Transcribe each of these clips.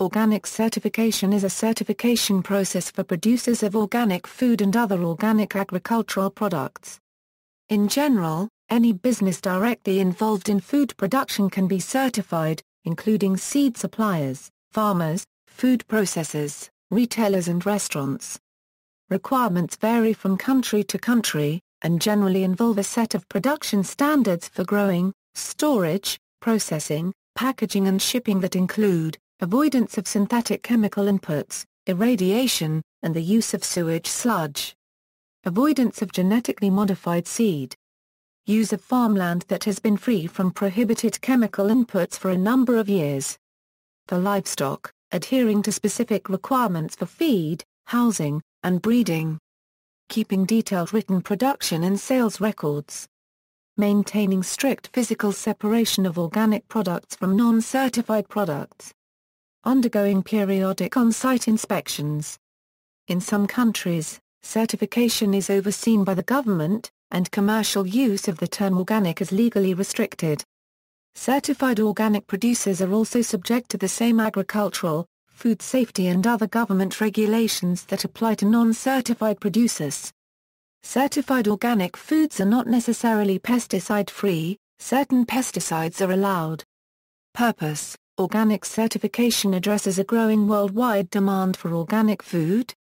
Organic certification is a certification process for producers of organic food and other organic agricultural products. In general, any business directly involved in food production can be certified, including seed suppliers, farmers, food processors, retailers and restaurants. Requirements vary from country to country, and generally involve a set of production standards for growing, storage, processing, packaging and shipping that include avoidance of synthetic chemical inputs, irradiation, and the use of sewage sludge. Avoidance of genetically modified seed. Use of farmland that has been free from prohibited chemical inputs for a number of years. For livestock, adhering to specific requirements for feed, housing, and breeding. Keeping detailed written production and sales records. Maintaining strict physical separation of organic products from non-certified products. Undergoing periodic on-site inspections. In some countries, certification is overseen by the government, and commercial use of the term organic is legally restricted. Certified organic producers are also subject to the same agricultural, food safety and other government regulations that apply to non-certified producers. Certified organic foods are not necessarily pesticide-free, certain pesticides are allowed. Purpose: organic certification addresses a growing worldwide demand for organic food.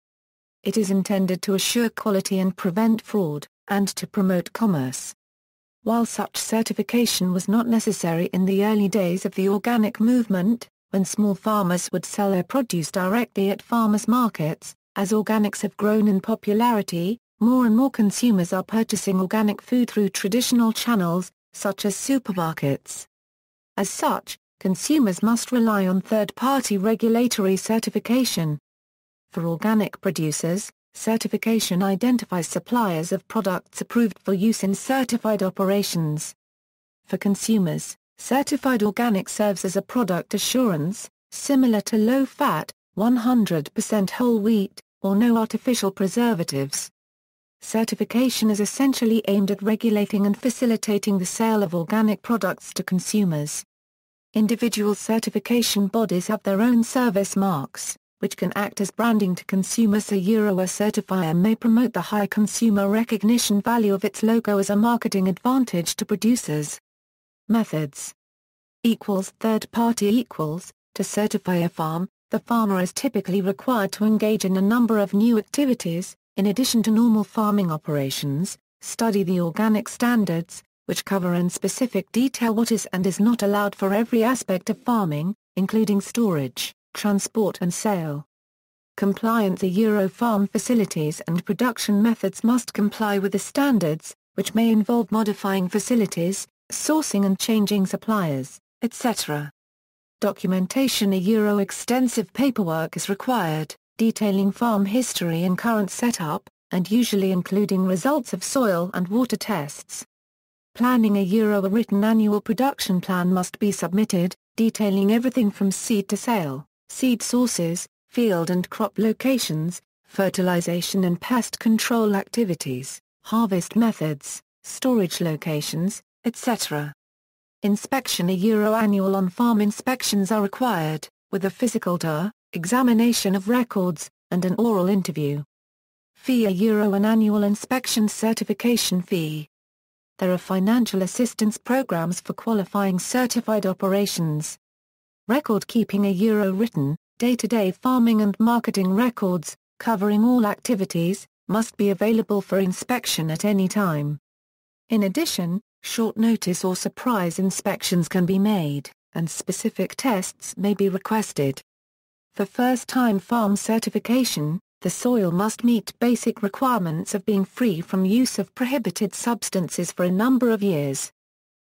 It is intended to assure quality and prevent fraud, and to promote commerce. While such certification was not necessary in the early days of the organic movement, when small farmers would sell their produce directly at farmers' markets, as organics have grown in popularity, more and more consumers are purchasing organic food through traditional channels, such as supermarkets. As such, consumers must rely on third-party regulatory certification. For organic producers, certification identifies suppliers of products approved for use in certified operations. For consumers, certified organic serves as a product assurance, similar to low-fat, 100% whole wheat, or no artificial preservatives. Certification is essentially aimed at regulating and facilitating the sale of organic products to consumers. Individual certification bodies have their own service marks, which can act as branding to consumers. A certifier may promote the high consumer recognition value of its logo as a marketing advantage to producers. Methods. Third party. To certify a farm, the farmer is typically required to engage in a number of new activities, in addition to normal farming operations: study the organic standards, which cover in specific detail what is and is not allowed for every aspect of farming, including storage, transport and sale. Compliance. Farm facilities and production methods must comply with the standards, which may involve modifying facilities, sourcing and changing suppliers, etc. Documentation. Extensive paperwork is required, detailing farm history and current setup, and usually including results of soil and water tests. Planning. A written annual production plan must be submitted, detailing everything from seed to sale, seed sources, field and crop locations, fertilization and pest control activities, harvest methods, storage locations, etc. Inspection. Annual on-farm inspections are required, with a physical tour, examination of records, and an oral interview. Fee. An annual inspection certification fee. There are financial assistance programs for qualifying certified operations. Record keeping. Written, day-to-day farming and marketing records, covering all activities, must be available for inspection at any time. In addition, short notice or surprise inspections can be made, and specific tests may be requested. For first-time farm certification, the soil must meet basic requirements of being free from use of prohibited substances for a number of years.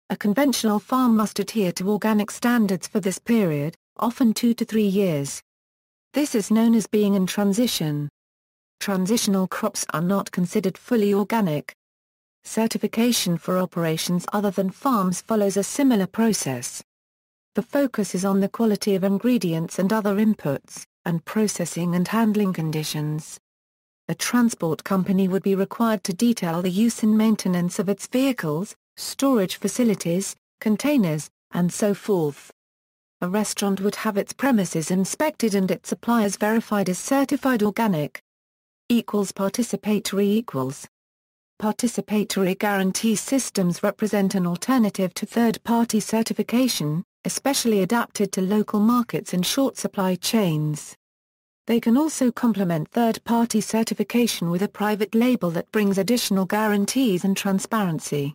A conventional farm must adhere to organic standards for this period, often 2 to 3 years. This is known as being in transition. Transitional crops are not considered fully organic. Certification for operations other than farms follows a similar process. The focus is on the quality of ingredients and other inputs, and processing and handling conditions. A transport company would be required to detail the use and maintenance of its vehicles, storage facilities, containers, and so forth. a restaurant would have its premises inspected and its suppliers verified as certified organic. Participatory. Participatory guarantee systems represent an alternative to third-party certification, especially adapted to local markets and short supply chains. They can also complement third-party certification with a private label that brings additional guarantees and transparency.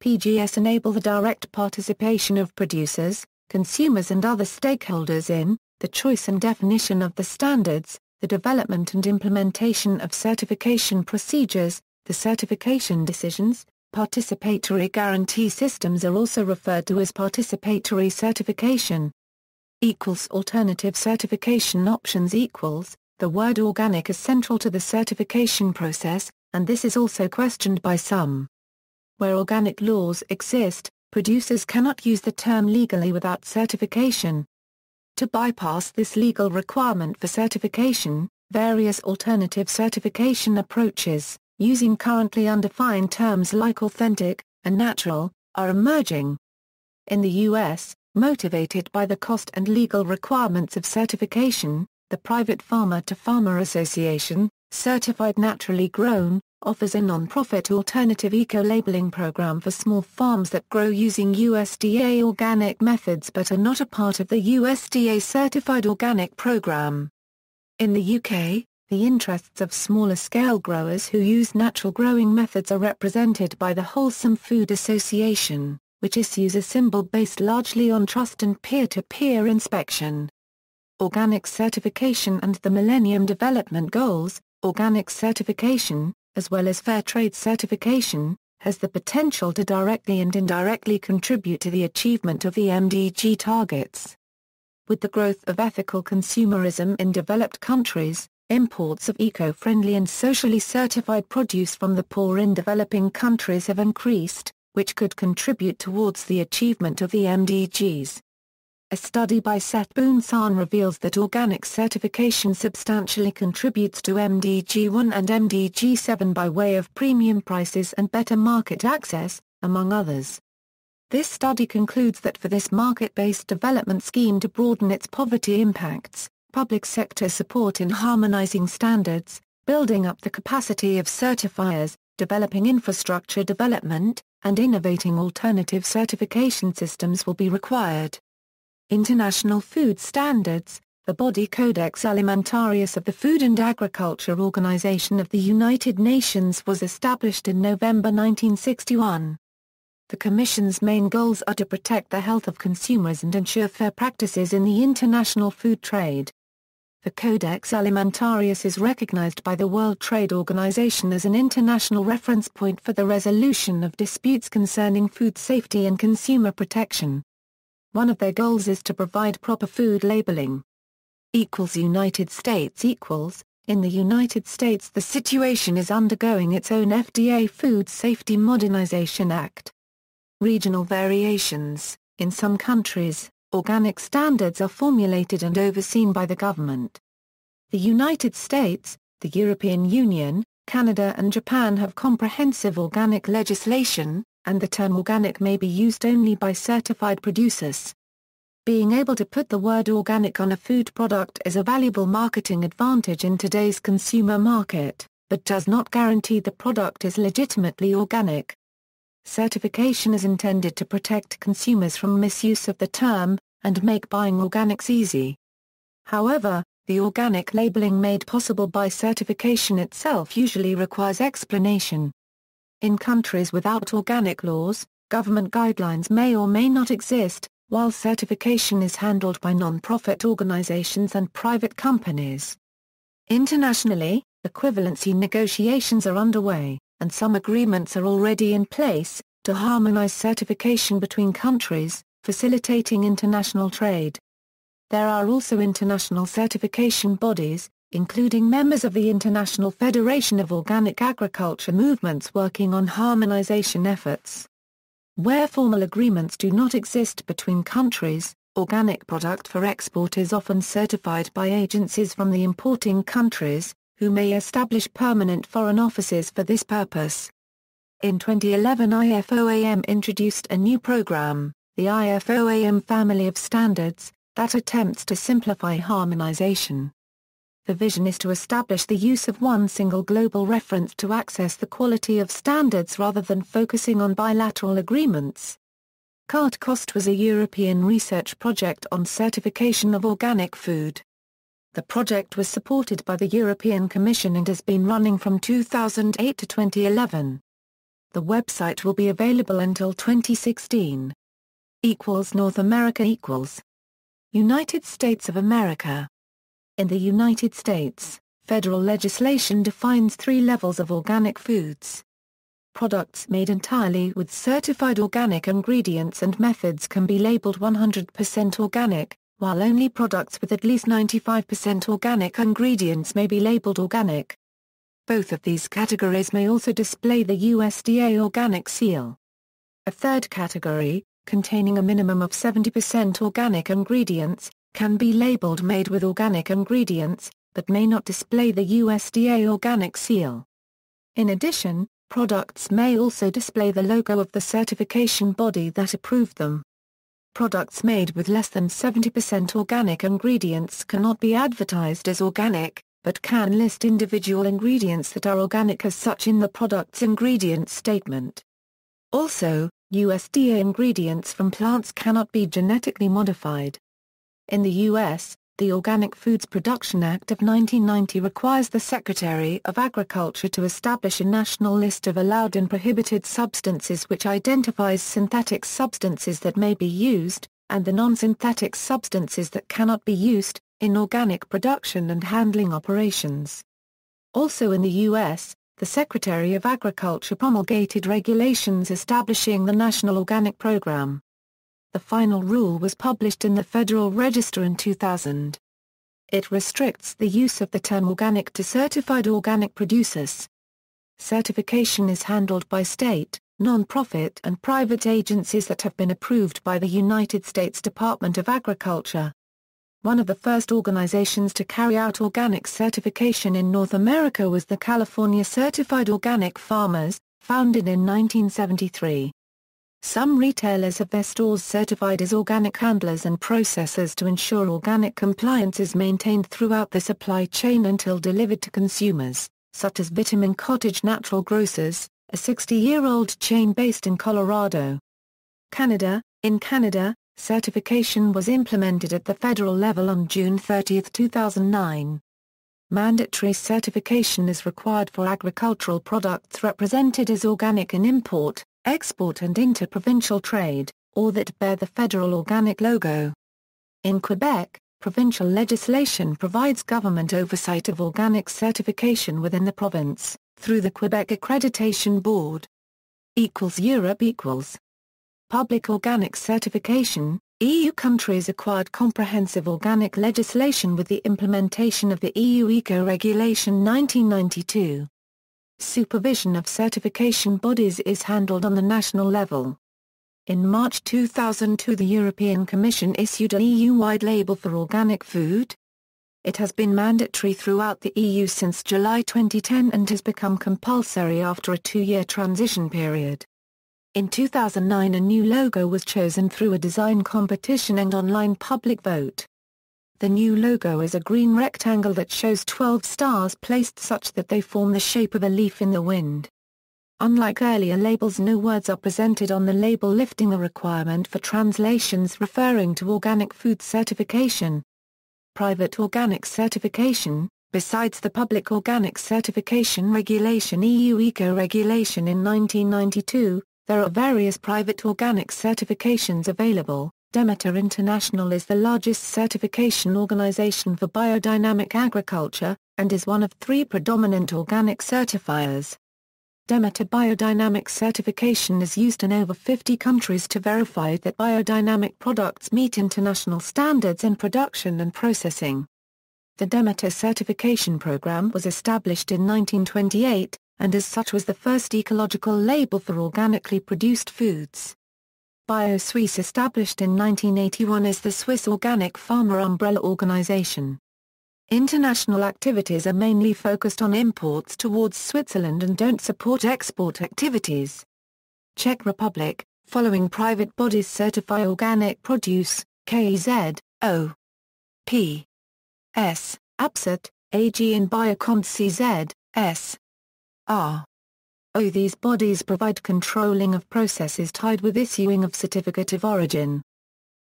PGS enable the direct participation of producers, consumers and other stakeholders in the choice and definition of the standards, the development and implementation of certification procedures, the certification decisions. Participatory guarantee systems are also referred to as participatory certification. Alternative certification options. The word organic is central to the certification process, and this is also questioned by some. Where organic laws exist, producers cannot use the term legally without certification. To bypass this legal requirement for certification, various alternative certification approaches, using currently undefined terms like authentic and natural, are emerging. In the U.S., motivated by the cost and legal requirements of certification, the private Farmer-to-Farmer Association, Certified Naturally Grown, offers a non-profit alternative eco-labeling program for small farms that grow using USDA organic methods but are not a part of the USDA Certified Organic Program. In the UK, the interests of smaller-scale growers who use natural growing methods are represented by the Wholesome Food Association, which issues a symbol based largely on trust and peer-to-peer inspection. Organic certification and the Millennium Development Goals. Organic certification, as well as fair trade certification, has the potential to directly and indirectly contribute to the achievement of the MDG targets. With the growth of ethical consumerism in developed countries, imports of eco-friendly and socially certified produce from the poor in developing countries have increased, which could contribute towards the achievement of the MDGs. A study by Seth Boone-San reveals that organic certification substantially contributes to MDG 1 and MDG 7 by way of premium prices and better market access, among others. This study concludes that for this market-based development scheme to broaden its poverty impacts, public sector support in harmonizing standards, building up the capacity of certifiers, developing infrastructure development, and innovating alternative certification systems will be required. International Food Standards. The body Codex Alimentarius of the Food and Agriculture Organization of the United Nations was established in November 1961. The Commission's main goals are to protect the health of consumers and ensure fair practices in the international food trade. The Codex Alimentarius is recognized by the World Trade Organization as an international reference point for the resolution of disputes concerning food safety and consumer protection. One of their goals is to provide proper food labeling. United States. In the United States, the situation is undergoing its own FDA Food Safety Modernization Act. Regional variations. In some countries, organic standards are formulated and overseen by the government. The United States, the European Union, Canada and Japan have comprehensive organic legislation, and the term organic may be used only by certified producers. Being able to put the word organic on a food product is a valuable marketing advantage in today's consumer market, but does not guarantee the product is legitimately organic. Certification is intended to protect consumers from misuse of the term, and make buying organics easy. However, the organic labeling made possible by certification itself usually requires explanation. In countries without organic laws, government guidelines may or may not exist, while certification is handled by non-profit organizations and private companies. Internationally, equivalency negotiations are underway, and some agreements are already in place, to harmonize certification between countries, facilitating international trade. There are also international certification bodies, including members of the International Federation of Organic Agriculture movements working on harmonization efforts. Where formal agreements do not exist between countries, organic product for export is often certified by agencies from the importing countries, who may establish permanent foreign offices for this purpose. In 2011, IFOAM introduced a new program, the IFOAM Family of Standards, that attempts to simplify harmonization. The vision is to establish the use of one single global reference to access the quality of standards rather than focusing on bilateral agreements. CART-COST was a European research project on certification of organic food. The project was supported by the European Commission and has been running from 2008 to 2011. The website will be available until 2016. North America United States of America. In the United States, federal legislation defines 3 levels of organic foods. Products made entirely with certified organic ingredients and methods can be labeled 100% organic, while only products with at least 95% organic ingredients may be labeled organic. Both of these categories may also display the USDA organic seal. A third category, containing a minimum of 70% organic ingredients, can be labeled made with organic ingredients, but may not display the USDA organic seal. In addition, products may also display the logo of the certification body that approved them. Products made with less than 70% organic ingredients cannot be advertised as organic, but can list individual ingredients that are organic as such in the product's ingredient statement. Also, USDA ingredients from plants cannot be genetically modified. In the U.S., the Organic Foods Production Act of 1990 requires the Secretary of Agriculture to establish a national list of allowed and prohibited substances which identifies synthetic substances that may be used, and the non-synthetic substances that cannot be used, in organic production and handling operations. Also in the U.S., the Secretary of Agriculture promulgated regulations establishing the National Organic Program. The final rule was published in the Federal Register in 2000. It restricts the use of the term organic to certified organic producers. Certification is handled by state, non-profit and private agencies that have been approved by the United States Department of Agriculture. One of the first organizations to carry out organic certification in North America was the California Certified Organic Farmers, founded in 1973. Some retailers have their stores certified as organic handlers and processors to ensure organic compliance is maintained throughout the supply chain until delivered to consumers, such as Vitamin Cottage Natural Grocers, a 60-year-old chain based in Colorado. Canada. In Canada, certification was implemented at the federal level on June 30, 2009. Mandatory certification is required for agricultural products represented as organic in import, export and inter-provincial trade, or that bear the federal organic logo. In Quebec, provincial legislation provides government oversight of organic certification within the province, through the Quebec Accreditation Board. Europe. Public organic certification. EU countries acquired comprehensive organic legislation with the implementation of the EU Eco-Regulation 1992. Supervision of certification bodies is handled on the national level. In March 2002 the European Commission issued an EU-wide label for organic food. It has been mandatory throughout the EU since July 2010 and has become compulsory after a 2-year transition period. In 2009 a new logo was chosen through a design competition and online public vote. The new logo is a green rectangle that shows 12 stars placed such that they form the shape of a leaf in the wind. Unlike earlier labels, no words are presented on the label, lifting the requirement for translations referring to organic food certification. Private organic certification. Besides the Public Organic Certification Regulation (EU Eco-Regulation) in 1992, there are various private organic certifications available. Demeter International is the largest certification organization for biodynamic agriculture, and is one of 3 predominant organic certifiers. Demeter biodynamic certification is used in over 50 countries to verify that biodynamic products meet international standards in production and processing. The Demeter certification program was established in 1928, and as such was the first ecological label for organically produced foods. BioSuisse, established in 1981, is the Swiss organic farmer umbrella organization. International activities are mainly focused on imports towards Switzerland and don't support export activities. Czech Republic, following private bodies certify organic produce, KZ, O. P. S. APSAT, AG and Biocont CZ, S. R. O. These bodies provide controlling of processes tied with issuing of certificate of origin.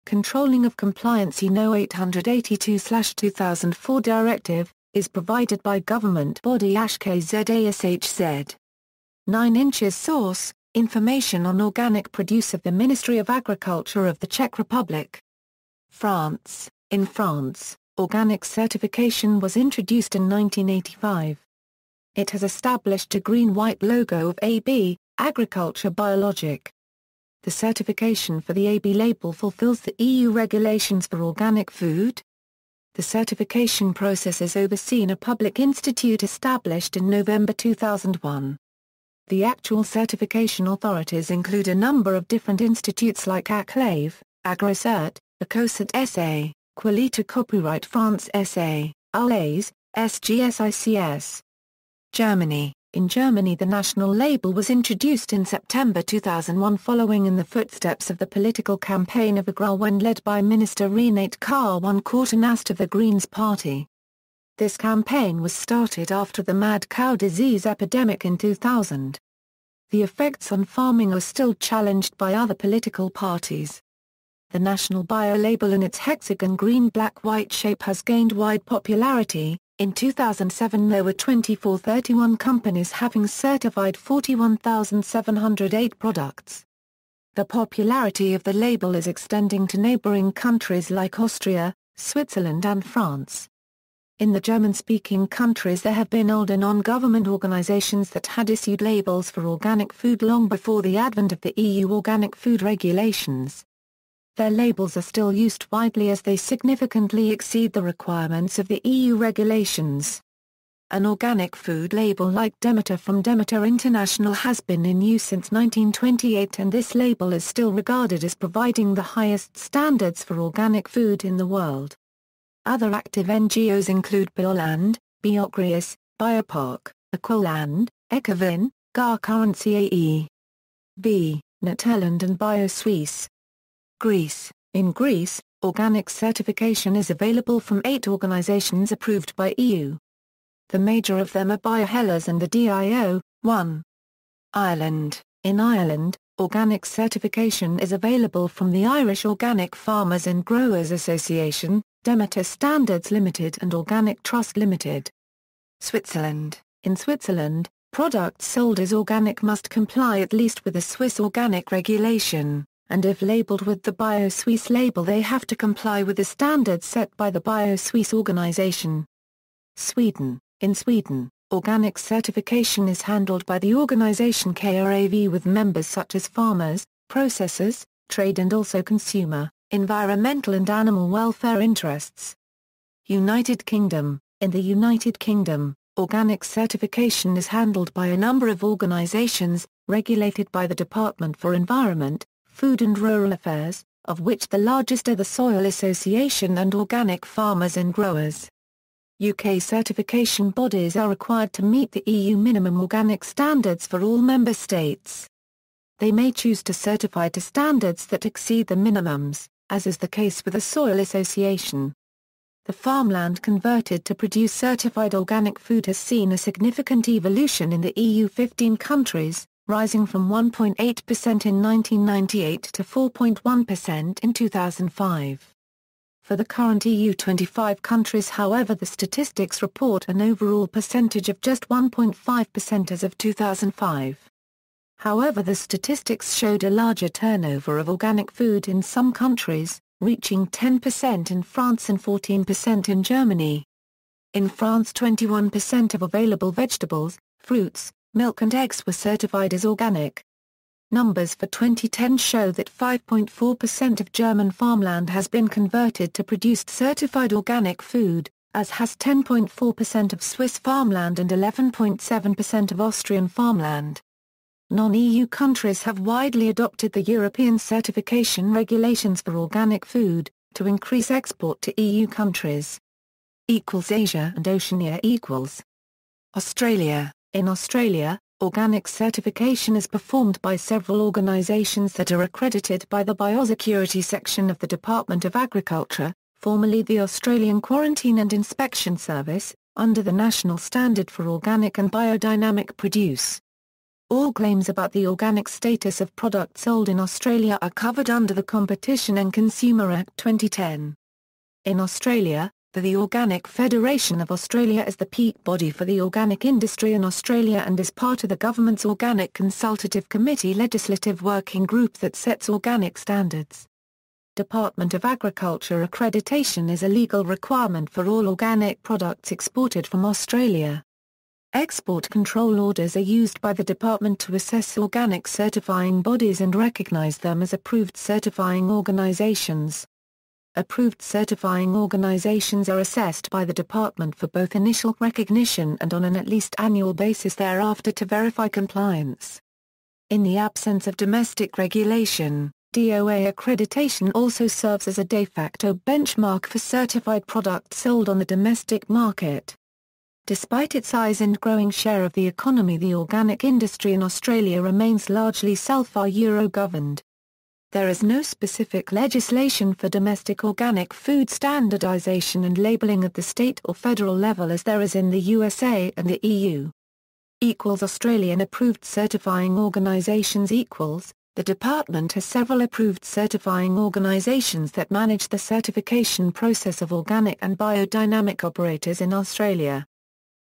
Controlling of compliance No. 882/2004 Directive, is provided by government body KZASHZ. 9 inches Source, information on organic produce of the Ministry of Agriculture of the Czech Republic. France. In France, organic certification was introduced in 1985. It has established a green-white logo of AB, Agriculture Biologic. The certification for the AB label fulfills the EU regulations for organic food. The certification process is overseen a public institute established in November 2001. The actual certification authorities include a number of different institutes like Acclave, AgriCert, Ecocert SA, Qualita Copyright France SA, ULAIS, SGSICS. Germany. In Germany the national label was introduced in September 2001 following in the footsteps of the political campaign of Agrarwende led by Minister Renate Kar-Kortenast of the Greens Party. This campaign was started after the mad cow disease epidemic in 2000. The effects on farming are still challenged by other political parties. The national bio-label in its hexagon green-black-white shape has gained wide popularity. In 2007 there were 2431 companies having certified 41,708 products. The popularity of the label is extending to neighboring countries like Austria, Switzerland and France. In the German-speaking countries there have been older non-government organizations that had issued labels for organic food long before the advent of the EU organic food regulations. Their labels are still used widely as they significantly exceed the requirements of the EU regulations. An organic food label like Demeter from Demeter International has been in use since 1928 and this label is still regarded as providing the highest standards for organic food in the world. Other active NGOs include Bioland, Biocreus, Biopark, Ecoland, Ecovin, GAR Currency AE. V, Netherland and BioSuisse. Greece. In Greece, organic certification is available from 8 organizations approved by EU. The major of them are BioHellas and the DIO. 1. Ireland. In Ireland, organic certification is available from the Irish Organic Farmers and Growers Association, Demeter Standards Limited and Organic Trust Limited. Switzerland. In Switzerland, products sold as organic must comply at least with the Swiss organic regulation, and if labeled with the BioSuisse label they have to comply with the standards set by the BioSuisse organization. Sweden. In Sweden, organic certification is handled by the organization KRAV with members such as farmers, processors, trade and also consumer, environmental and animal welfare interests. United Kingdom. In the United Kingdom, organic certification is handled by a number of organizations, regulated by the Department for Environment, Food and Rural Affairs, of which the largest are the Soil Association and Organic Farmers and Growers. UK certification bodies are required to meet the EU minimum organic standards for all member states. They may choose to certify to standards that exceed the minimums, as is the case with the Soil Association. The farmland converted to produce certified organic food has seen a significant evolution in the EU 15 countries, rising from 1.8% in 1998 to 4.1% in 2005. For the current EU 25 countries however the statistics report an overall percentage of just 1.5% as of 2005. However the statistics showed a larger turnover of organic food in some countries, reaching 10% in France and 14% in Germany. In France 21% of available vegetables, fruits, milk and eggs were certified as organic. Numbers for 2010 show that 5.4% of German farmland has been converted to produce certified organic food, as has 10.4% of Swiss farmland and 11.7% of Austrian farmland. Non-EU countries have widely adopted the European certification regulations for organic food, to increase export to EU countries. Asia and Oceania Australia. In Australia, organic certification is performed by several organisations that are accredited by the Biosecurity section of the Department of Agriculture, formerly the Australian Quarantine and Inspection Service, under the National Standard for Organic and Biodynamic Produce. All claims about the organic status of products sold in Australia are covered under the Competition and Consumer Act 2010. In Australia, the Organic Federation of Australia is the peak body for the organic industry in Australia and is part of the government's Organic Consultative Committee legislative working group that sets organic standards. Department of Agriculture accreditation is a legal requirement for all organic products exported from Australia. Export control orders are used by the department to assess organic certifying bodies and recognise them as approved certifying organisations. Approved certifying organisations are assessed by the department for both initial recognition and on an at least annual basis thereafter to verify compliance. In the absence of domestic regulation, DOA accreditation also serves as a de facto benchmark for certified products sold on the domestic market. Despite its size and growing share of the economy, the organic industry in Australia remains largely self-Euro-governed. There is no specific legislation for domestic organic food standardisation and labelling at the state or federal level as there is in the USA and the EU. Australian approved certifying organisations The department has several approved certifying organisations that manage the certification process of organic and biodynamic operators in Australia.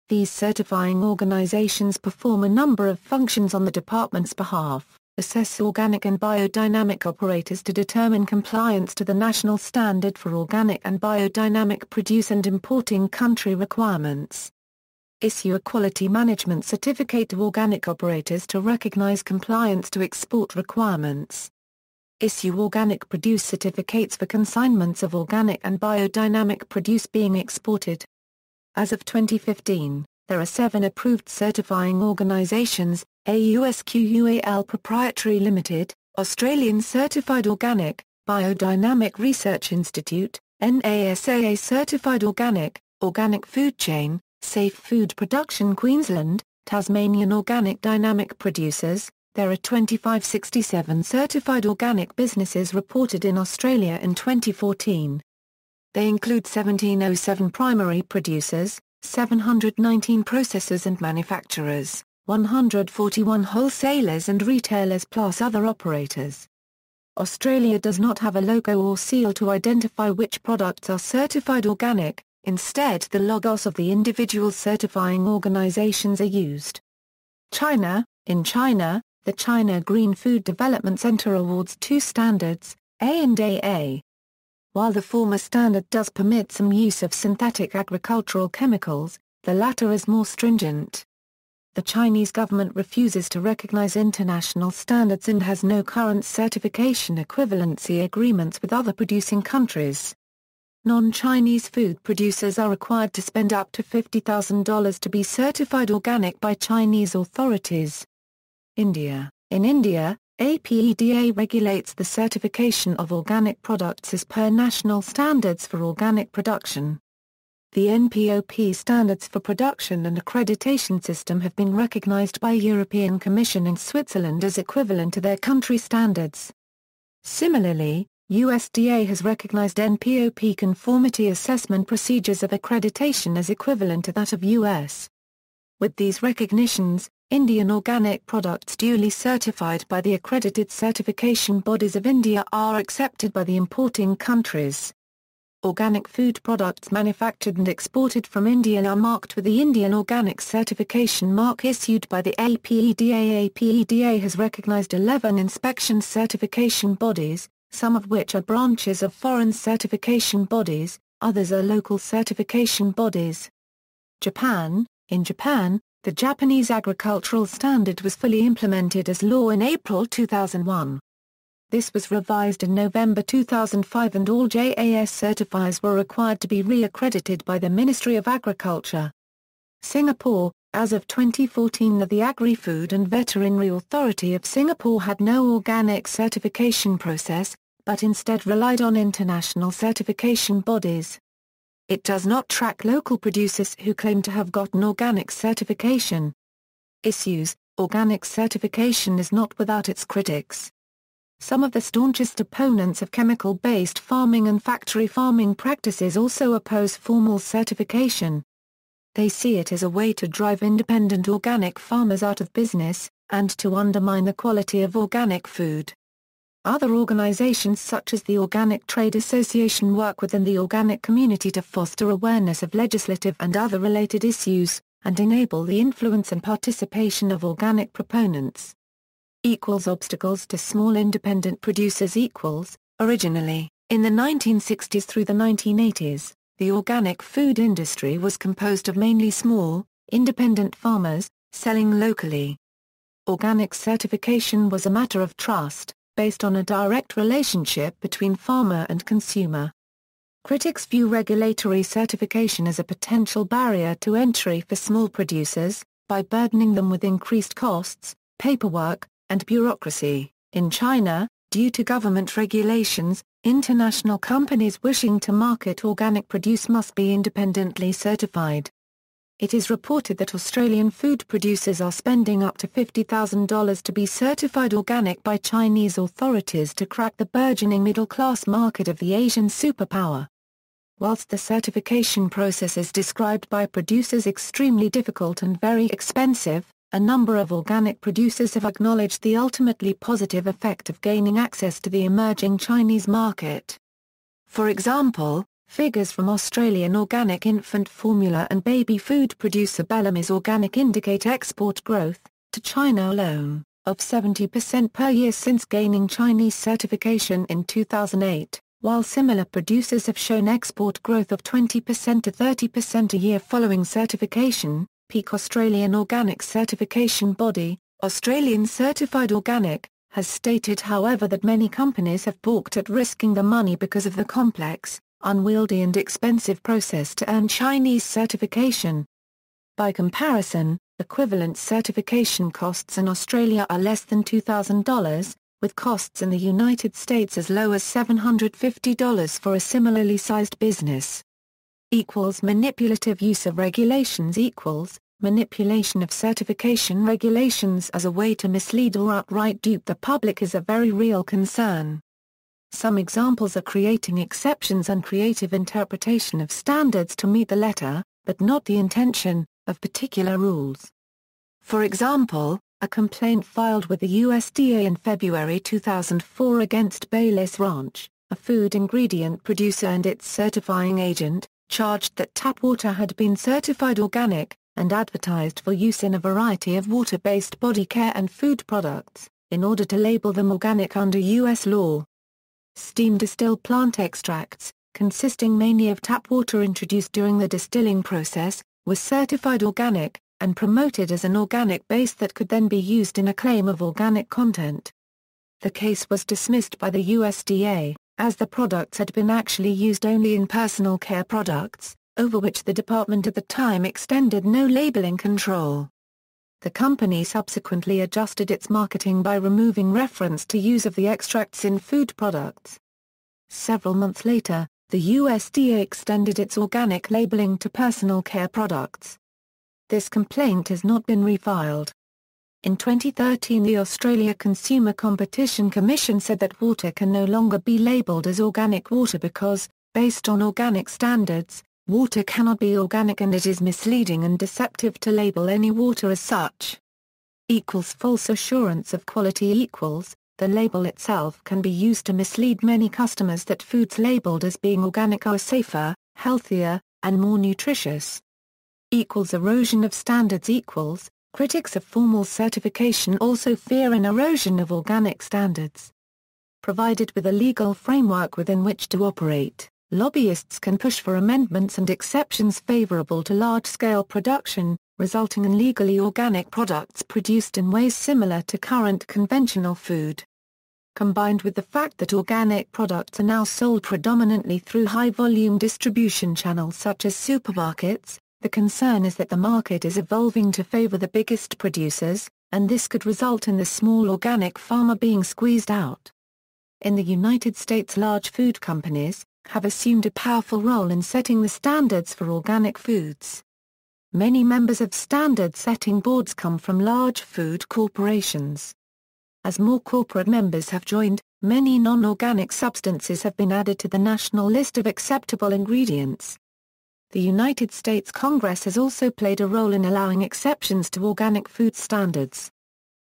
These certifying organisations perform a number of functions on the department's behalf, assess organic and biodynamic operators to determine compliance to the national standard for organic and biodynamic produce and importing country requirements. Issue a quality management certificate to organic operators to recognise compliance to export requirements. Issue organic produce certificates for consignments of organic and biodynamic produce being exported. As of 2015, there are 7 approved certifying organisations: AUSQUAL Proprietary Limited, Australian Certified Organic, Biodynamic Research Institute, NASAA Certified Organic, Organic Food Chain, Safe Food Production Queensland, Tasmanian Organic Dynamic Producers. There are 2567 certified organic businesses reported in Australia in 2014. They include 1707 primary producers, 719 processors and manufacturers, 141 wholesalers and retailers plus other operators. Australia does not have a logo or seal to identify which products are certified organic, instead the logos of the individual certifying organisations are used. In China, the China Green Food Development Center awards 2 standards, A and AA. While the former standard does permit some use of synthetic agricultural chemicals, the latter is more stringent. The Chinese government refuses to recognize international standards and has no current certification equivalency agreements with other producing countries. Non-Chinese food producers are required to spend up to $50,000 to be certified organic by Chinese authorities. In India, APEDA regulates the certification of organic products as per national standards for organic production. The NPOP standards for production and accreditation system have been recognized by European Commission and Switzerland as equivalent to their country standards. Similarly, USDA has recognized NPOP conformity assessment procedures of accreditation as equivalent to that of US. With these recognitions, Indian organic products duly certified by the accredited certification bodies of India are accepted by the importing countries. Organic food products manufactured and exported from India are marked with the Indian Organic Certification Mark issued by the APEDA. APEDA has recognized 11 inspection certification bodies, some of which are branches of foreign certification bodies, others are local certification bodies. In Japan, the Japanese agricultural standard was fully implemented as law in April 2001. This was revised in November 2005 and all JAS certifiers were required to be re-accredited by the Ministry of Agriculture. Singapore, as of 2014, the Agri-Food and Veterinary Authority of Singapore had no organic certification process, but instead relied on international certification bodies. It does not track local producers who claim to have gotten organic certification. Organic certification is not without its critics. Some of the staunchest opponents of chemical-based farming and factory farming practices also oppose formal certification. They see it as a way to drive independent organic farmers out of business, and to undermine the quality of organic food. Other organizations such as the Organic Trade Association work within the organic community to foster awareness of legislative and other related issues, and enable the influence and participation of organic proponents. Obstacles to small independent producers. Originally, in the 1960s through the 1980s, the organic food industry was composed of mainly small, independent farmers, selling locally. Organic certification was a matter of trust, based on a direct relationship between farmer and consumer. Critics view regulatory certification as a potential barrier to entry for small producers, by burdening them with increased costs, paperwork, and bureaucracy. In China, due to government regulations, international companies wishing to market organic produce must be independently certified. It is reported that Australian food producers are spending up to $50,000 to be certified organic by Chinese authorities to crack the burgeoning middle-class market of the Asian superpower. Whilst the certification process is described by producers extremely difficult and very expensive, a number of organic producers have acknowledged the ultimately positive effect of gaining access to the emerging Chinese market. For example, figures from Australian organic infant formula and baby food producer Bellamy's Organic indicate export growth, to China alone, of 70% per year since gaining Chinese certification in 2008, while similar producers have shown export growth of 20% to 30% a year following certification. Peak Australian Organic Certification Body, Australian Certified Organic, has stated however that many companies have balked at risking the money because of the complex, unwieldy and expensive process to earn Chinese certification. By comparison, equivalent certification costs in Australia are less than $2,000, with costs in the United States as low as $750 for a similarly sized business. Manipulative use of regulations. Manipulation of certification regulations as a way to mislead or outright dupe the public is a very real concern. Some examples are creating exceptions and creative interpretation of standards to meet the letter, but not the intention, of particular rules. For example, a complaint filed with the USDA in February 2004 against Baylis Ranch, a food ingredient producer and its certifying agent, charged that tap water had been certified organic, and advertised for use in a variety of water-based body care and food products, in order to label them organic under U.S. law. Steam distilled plant extracts, consisting mainly of tap water introduced during the distilling process, was certified organic, and promoted as an organic base that could then be used in a claim of organic content. The case was dismissed by the USDA, as the products had been actually used only in personal care products, over which the department at the time extended no labeling control. The company subsequently adjusted its marketing by removing reference to use of the extracts in food products. Several months later, the USDA extended its organic labeling to personal care products. This complaint has not been refiled. In 2013, the Australia Consumer Competition Commission said that water can no longer be labelled as organic water because, based on organic standards, water cannot be organic and it is misleading and deceptive to label any water as such. False assurance of quality. The label itself can be used to mislead many customers that foods labelled as being organic are safer, healthier, and more nutritious. Erosion of standards. Critics of formal certification also fear an erosion of organic standards. Provided with a legal framework within which to operate, lobbyists can push for amendments and exceptions favorable to large-scale production, resulting in legally organic products produced in ways similar to current conventional food. Combined with the fact that organic products are now sold predominantly through high-volume distribution channels such as supermarkets, the concern is that the market is evolving to favor the biggest producers, and this could result in the small organic farmer being squeezed out. In the United States, large food companies have assumed a powerful role in setting the standards for organic foods. Many members of standard-setting boards come from large food corporations. As more corporate members have joined, many non-organic substances have been added to the national list of acceptable ingredients. The United States Congress has also played a role in allowing exceptions to organic food standards.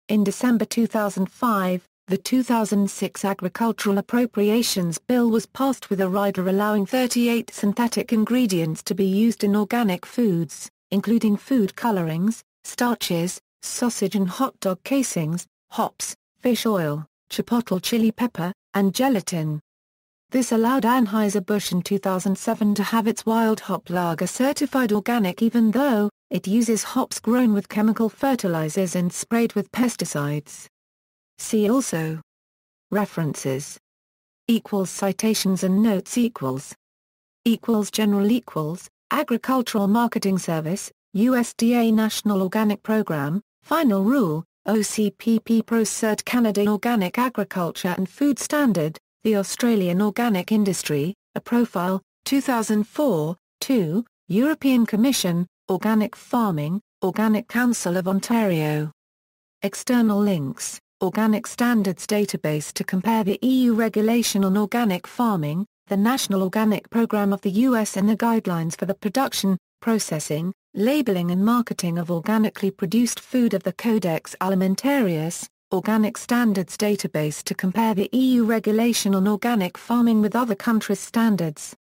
In December 2005, the 2006 Agricultural Appropriations Bill was passed with a rider allowing 38 synthetic ingredients to be used in organic foods, including food colorings, starches, sausage and hot dog casings, hops, fish oil, chipotle chili pepper, and gelatin. This allowed Anheuser-Busch in 2007 to have its wild hop lager certified organic even though it uses hops grown with chemical fertilizers and sprayed with pesticides. See also. References. Citations and notes General Agricultural Marketing Service, USDA National Organic Program, Final Rule, OCPP Pro Cert Canada Organic Agriculture and Food Standard, The Australian Organic Industry, A Profile, 2004, 2, European Commission, Organic Farming, Organic Council of Ontario. External links, Organic Standards Database to compare the EU regulation on organic farming, the National Organic Program of the US and the guidelines for the production, processing, labeling and marketing of organically produced food of the Codex Alimentarius, Organic Standards Database to compare the EU regulation on organic farming with other countries' standards.